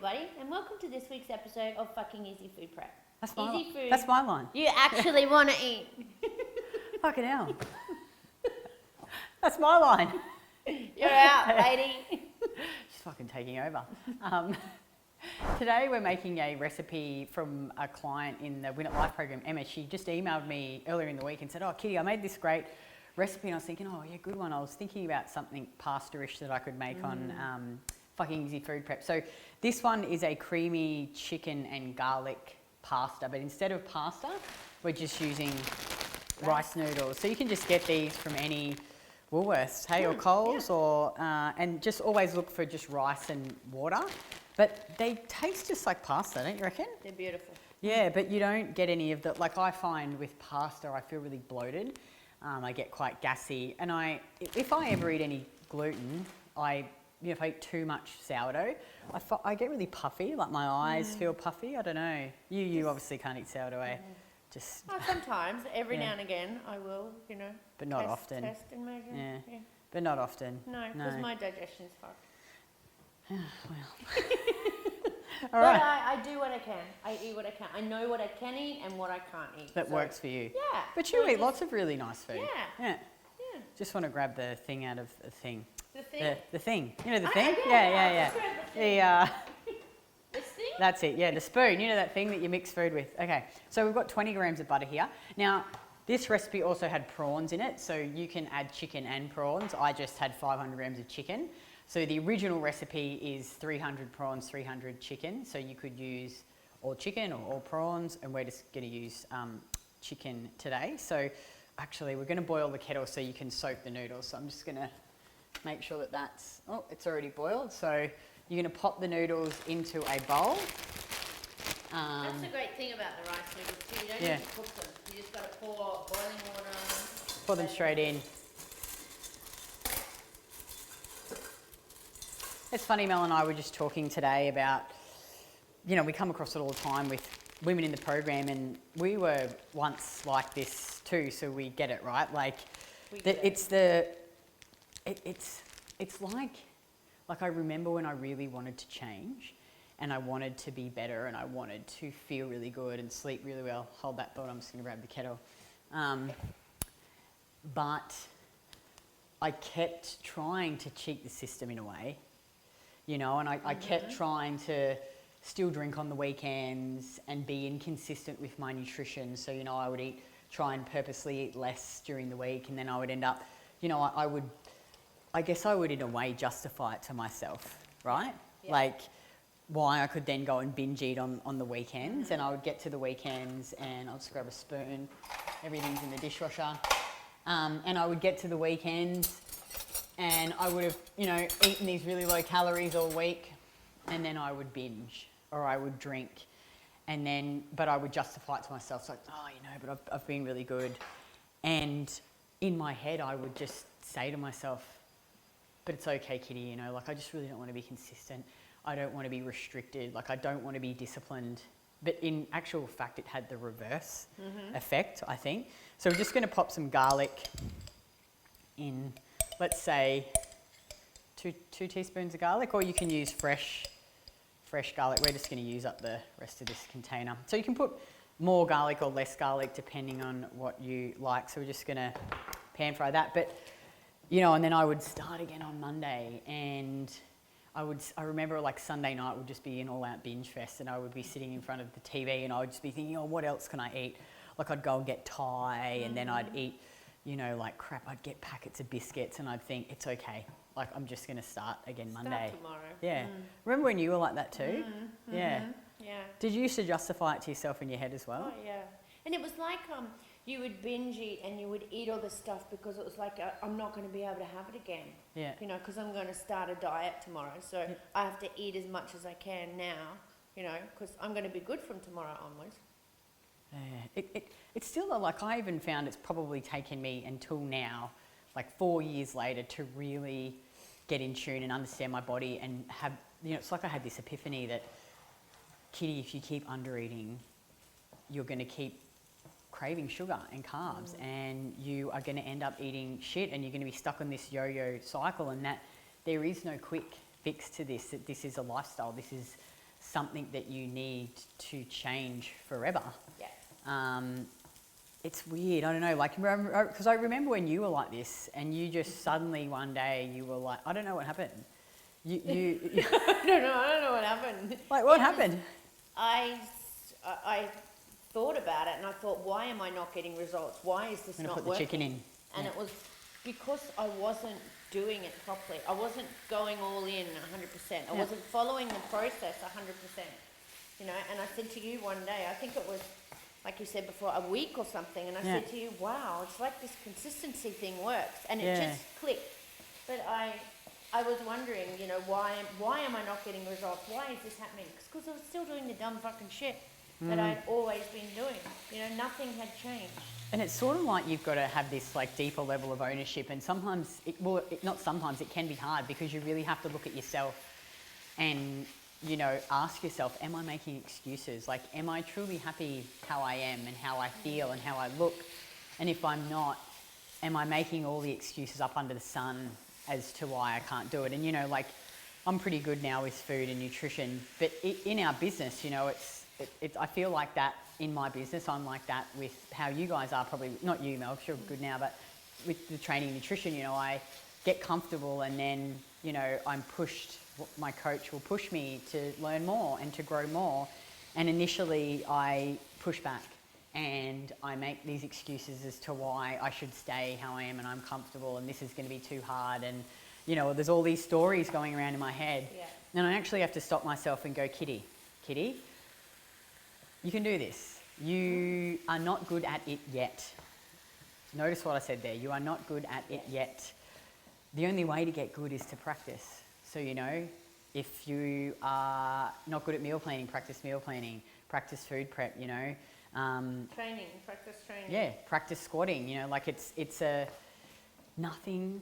everybody, and welcome to this week's episode of Fucking Easy Food Prep. That's my Easy food. That's my line. You actually want to eat. Fucking hell. That's my line. You're out, lady. She's fucking taking over. Today we're making a recipe from a client in the Win It Life program, Emma. She just emailed me earlier in the week and said, "Oh, Kitty, I made this great recipe." And I was thinking, "Oh, yeah, good one." I was thinking about something pasta-ish that I could make on Fucking Easy Food Prep. So this one is a creamy chicken and garlic pasta, but instead of pasta, we're just using rice noodles. So you can just get these from any Woolworths, hey, or Coles, or and just always look for just rice and water. But they taste just like pasta, don't you reckon? They're beautiful. Yeah, but you don't get any of the, like I find with pasta, I feel really bloated. I get quite gassy, and if I ever eat any gluten, if I eat too much sourdough, I get really puffy, like my eyes feel puffy. I don't know. You obviously can't eat sourdough, eh? Just. Oh, sometimes, every now and again, I will, But not often. Test and measure. Yeah. But not often. No, because my digestion's fucked. Well. All But right. I do what I can. I eat what I can. I know what I can eat and what I can't eat. That works for you. Yeah. But you eat lots of really nice food. Yeah. Just want to grab the thing out of the thing. The thing? The thing. You know the thing? Yeah. This thing? That's it, yeah, the spoon. You know that thing that you mix food with. Okay, so we've got 20 grams of butter here. Now, this recipe also had prawns in it, so you can add chicken and prawns. I just had 500 grams of chicken. So the original recipe is 300 prawns, 300 chicken. So you could use all chicken or all prawns, and we're just going to use chicken today. So actually, we're going to boil the kettle so you can soak the noodles. So I'm just going to make sure that it's already boiled. So you're going to pop the noodles into a bowl. That's the great thing about the rice noodles too. You don't need to cook them. You just got to pour boiling water on them. Pour them straight in. It's funny, Mel and I were just talking today about, we come across it all the time with women in the program, and we were once like this too, so we get it, right? Like, it's like I remember when I really wanted to change, and I wanted to be better, and I wanted to feel really good and sleep really well. Hold that thought, I'm just going to grab the kettle. But I kept trying to cheat the system in a way, and I kept trying to still drink on the weekends and be inconsistent with my nutrition. So, I would try and purposely eat less during the week, and then I would end up, I guess I would in a way justify it to myself, right? Yeah. Like why I could then go and binge eat on the weekends, and I would get to the weekends and I'll just grab a spoon, everything's in the dishwasher, and I would get to the weekends and I would have, eaten these really low calories all week, and then I would binge or I would drink, but I would justify it to myself. It's like, but I've been really good. And in my head, I would just say to myself, but it's okay, Kitty, I just really don't want to be consistent. I don't want to be restricted. I don't want to be disciplined. But in actual fact, it had the reverse effect, I think. So we're just going to pop some garlic in, let's say, two teaspoons of garlic, or you can use fresh garlic. We're just going to use up the rest of this container. So you can put more garlic or less garlic depending on what you like. So we're just going to pan fry that. But, and then I would start again on Monday, and I remember Sunday night would just be an all-out binge fest, and I would be sitting in front of the TV and I would just be thinking, what else can I eat? I'd go and get Thai, and then I'd eat, crap, I'd get packets of biscuits, and I'd think, it's okay. I'm just going to start again Monday. Start tomorrow. Yeah. Remember when you were like that too? Yeah. Yeah. Did you used to justify it to yourself in your head as well? Oh, yeah. And it was like you would binge eat and you would eat all the stuff because it was like, I'm not going to be able to have it again. Yeah. Because I'm going to start a diet tomorrow. So I have to eat as much as I can now, because I'm going to be good from tomorrow onwards. Yeah. It's still, I even found it's probably taken me until now, 4 years later, to really get in tune and understand my body and have, it's like I had this epiphany that, Kitty, if you keep under eating, you're going to keep craving sugar and carbs, and you are going to end up eating shit, and you're going to be stuck on this yo-yo cycle, and that there is no quick fix to this, that this is a lifestyle, this is something that you need to change forever. Yeah. It's weird, I don't know, like, because I remember when you were like this and you just suddenly one day you were like, I don't know what happened. You I don't know what happened. like, what happened? I thought about it and I thought, why am I not getting results? Why is this I'm not gonna put working? the chicken in. And it was because I wasn't doing it properly. I wasn't going all in 100%. I wasn't following the process 100%. You know, and I said to you one day, I think it was, like you said before, a week or something, and I said to you, wow, it's like this consistency thing works, and it just clicked. But I was wondering, you know, why am I not getting results? Why is this happening? Because I was still doing the dumb fucking shit that I'd always been doing. You know, nothing had changed. And it's sort of like you've got to have this like deeper level of ownership, and sometimes, not sometimes, it can be hard because you really have to look at yourself and, you know, ask yourself, am I making excuses? Like, am I truly happy how I am and how I feel and how I look? And if I'm not, am I making all the excuses up under the sun as to why I can't do it? And, you know, like, I'm pretty good now with food and nutrition, but in our business, you know, I feel like that in my business. I'm like that with how you guys are, probably not you, Mel, because you're good now, but with the training and nutrition, you know, I get comfortable and then, you know, I'm pushed. My coach will push me to learn more and to grow more. And initially I push back and I make these excuses as to why I should stay how I am and I'm comfortable and this is going to be too hard. And, you know, there's all these stories going around in my head. Yeah. And I actually have to stop myself and go, Kitty, you can do this. You are not good at it yet. Notice what I said there. You are not good at it yet. The only way to get good is to practice. So, you know, if you are not good at meal planning, practice food prep, you know. Practice training. Yeah, practice squatting, you know, like it's nothing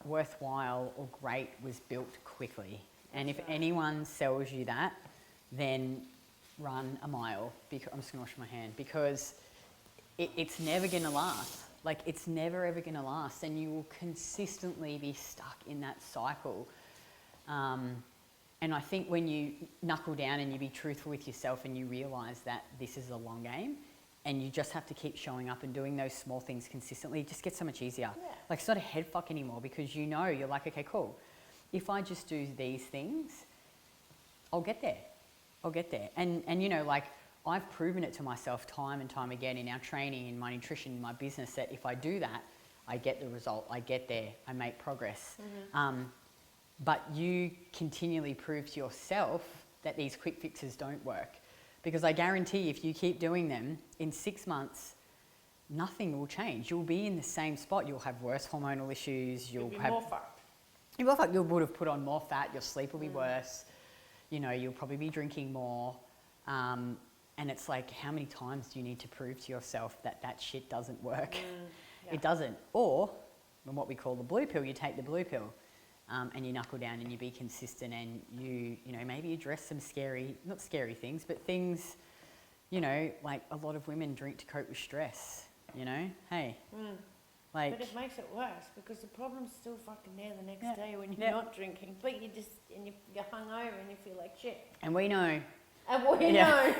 worthwhile or great was built quickly. And if anyone sells you that, then run a mile. I'm just gonna wash my hand because it's never gonna last. Like, it's never ever gonna last, and you will consistently be stuck in that cycle. And I think when you knuckle down and you be truthful with yourself and you realise that this is a long game and you just have to keep showing up and doing those small things consistently, it just gets so much easier. Yeah. Like, it's not a head fuck anymore because you know, you're like, okay, cool. If I just do these things, I'll get there. And you know, like, I've proven it to myself time and time again in our training, in my nutrition, in my business, that if I do that, I get the result, I get there, I make progress. Mm-hmm. But you continually prove to yourself that these quick fixes don't work. Because I guarantee if you keep doing them, in 6 months, nothing will change. You'll be in the same spot. You'll have worse hormonal issues. You'll have more fucked. You would have put on more fat. Your sleep will be worse. You know, you'll probably be drinking more. And it's like, how many times do you need to prove to yourself that that shit doesn't work? Yeah. It doesn't. Or, in what we call the blue pill, you take the blue pill. And you knuckle down and you be consistent and you know, maybe address some not scary things, but things, you know, like a lot of women drink to cope with stress, you know? Hey. Like, but it makes it worse because the problem's still fucking there the next day when you're not drinking, but you're hungover and you feel like shit. And we know. know.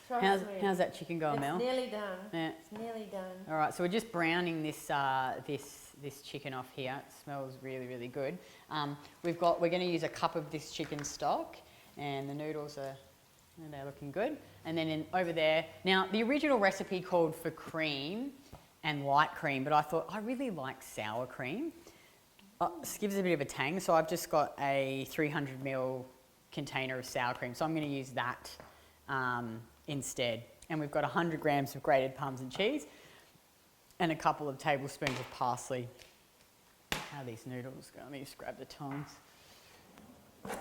How's that chicken going, Mel? It's nearly done. Yeah. It's nearly done. All right, so we're just browning this this chicken off here. It smells really, really good. We're going to use a cup of this chicken stock, and the noodles they're looking good. And then over there, now the original recipe called for cream and light cream, but I thought I really like sour cream. This gives a bit of a tang, so I've just got a 300 ml container of sour cream, so I'm going to use that instead. And we've got 100 grams of grated Parmesan cheese and a couple of tablespoons of parsley. How are these noodles go? Let me just grab the tongs. Yeah.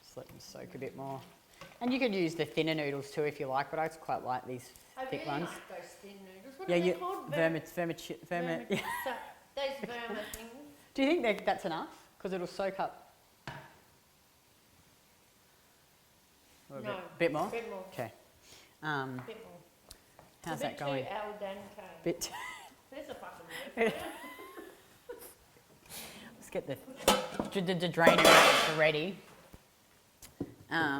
Just let them soak a bit more. And you could use the thinner noodles too if you like, but I just quite like these thick ones. I really like those thin noodles. What are they called? Vermi. Yeah. Those vermi things. Do you think that's enough? Because it'll soak up. No. Bit more? Bit more. Okay. Bit more. How's that going? Too al dente. Bit. There's a fucking word. get the drainer out ready. Right,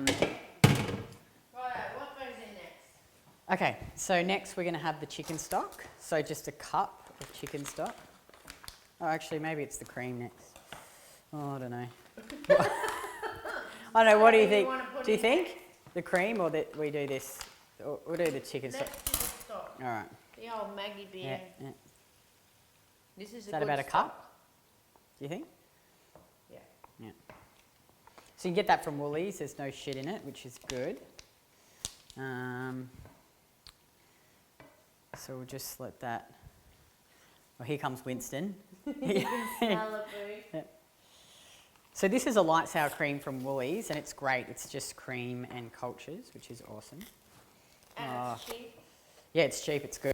what goes in next? Okay, so next we're going to have the chicken stock. So just a cup of chicken stock. Oh, actually, maybe it's the cream next. Oh, I don't know. I don't know, what do you think? Do you think the cream or that we do this? We'll do the chicken stock. Let's do the stock. All right. The old Maggie beer. Yeah. This is Is that about a cup? Do you think? Yeah. Yeah. So you can get that from Woolies. There's no shit in it, which is good. So we'll just let that. Well, here comes Winston. Malibu. Yeah. So this is a light sour cream from Woolies, and it's great. It's just cream and cultures, which is awesome. And it's cheap. Yeah, it's cheap. It's good.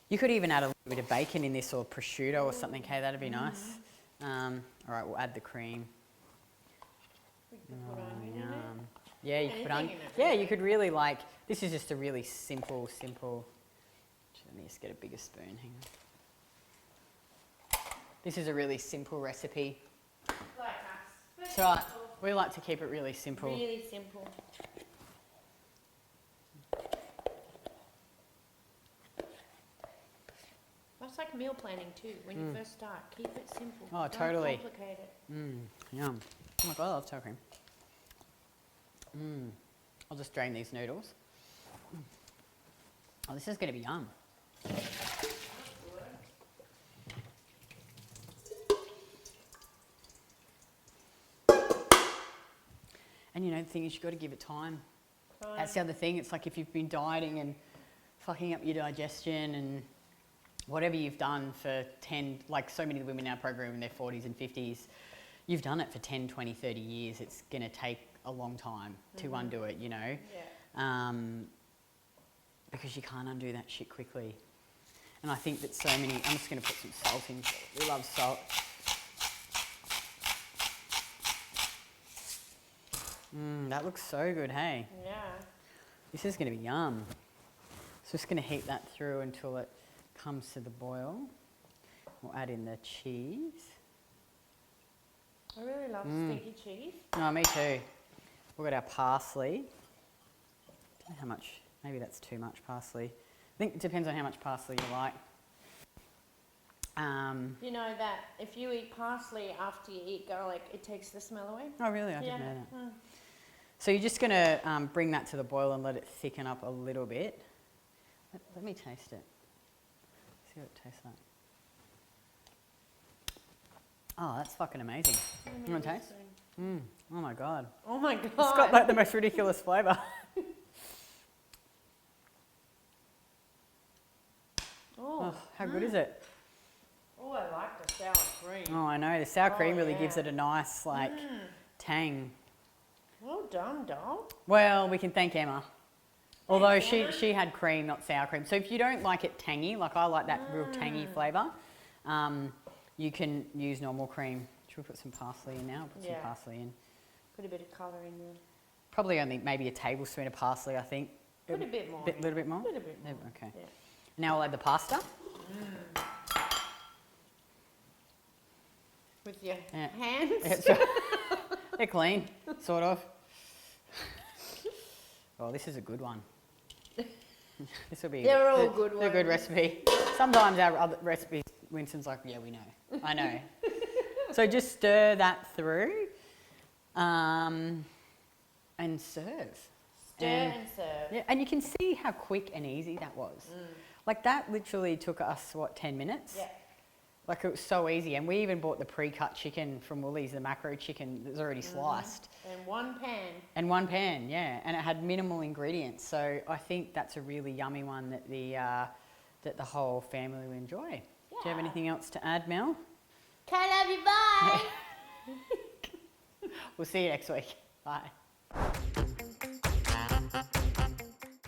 You could even add a little bit of bacon in this, or prosciutto or something. Hey, that'd be nice. All right, we'll add the cream. We can put onion in it. Yeah, you could put Anything onion. in it, Yeah, really. you could really like. This is just a really simple. Let me just get a bigger spoon. Hang on. This is a really simple recipe. Like us. That's right. We like to keep it really simple. Really simple. That's like meal planning too. When you first start, keep it simple. Oh, Don't totally. complicate it. Yum. Oh my god, I love sour cream. I'll just drain these noodles. Oh, this is going to be yum. And you know, the thing is, you've got to give it time. That's the other thing. It's like if you've been dieting and fucking up your digestion and whatever you've done for 10, like so many women in our program in their 40s and 50s, you've done it for 10, 20, 30 years. It's going to take a long time to undo it, you know. Yeah. Because you can't undo that shit quickly. And I think that so many, I'm just going to put some salt in. We love salt. That looks so good, hey? Yeah. This is going to be yum. So just going to heat that through until it comes to the boil. We'll add in the cheese. I really love sticky cheese. Oh, me too. We've got our parsley. Don't know how much, maybe that's too much parsley. I think it depends on how much parsley you like. You know that if you eat parsley after you eat garlic, it takes the smell away? Oh, really? I didn't know that. Mm. So you're just going to bring that to the boil and let it thicken up a little bit. Let me taste it. See what it tastes like. Oh, that's fucking amazing. You want to taste? Oh my god. Oh my god. It's got like the most ridiculous flavour. Oh, how good is it? Oh, I like the sour cream. Oh, I know. The sour cream really yeah. gives it a nice like tang. Well done, doll. Well, we can thank Emma. Although Emma. she had cream, not sour cream. So if you don't like it tangy, like I like that real tangy flavour, you can use normal cream. Should we put some parsley in now? Put some parsley in. Put a bit of colour in there. Probably only maybe a tablespoon of parsley, I think. Put a bit more. Little bit more? A little bit more. Okay. Yeah. Now I'll add the pasta. With your Yeah. hands. They're clean, sort of. Oh, this is a good one. This will be. They're all good They're a good ones. recipe. Sometimes our other recipes, Winston's like, yeah, we know. I know. So just stir that through, and serve. Stir and serve. Yeah, and you can see how quick and easy that was. Like that literally took us, what, 10 minutes? Yeah. Like it was so easy. And we even bought the pre-cut chicken from Woolies, the macro chicken that's already sliced. And one pan. And one pan, yeah. And it had minimal ingredients. So I think that's a really yummy one that the whole family will enjoy. Yeah. Do you have anything else to add, Mel? Okay, love you, bye. We'll see you next week. Bye.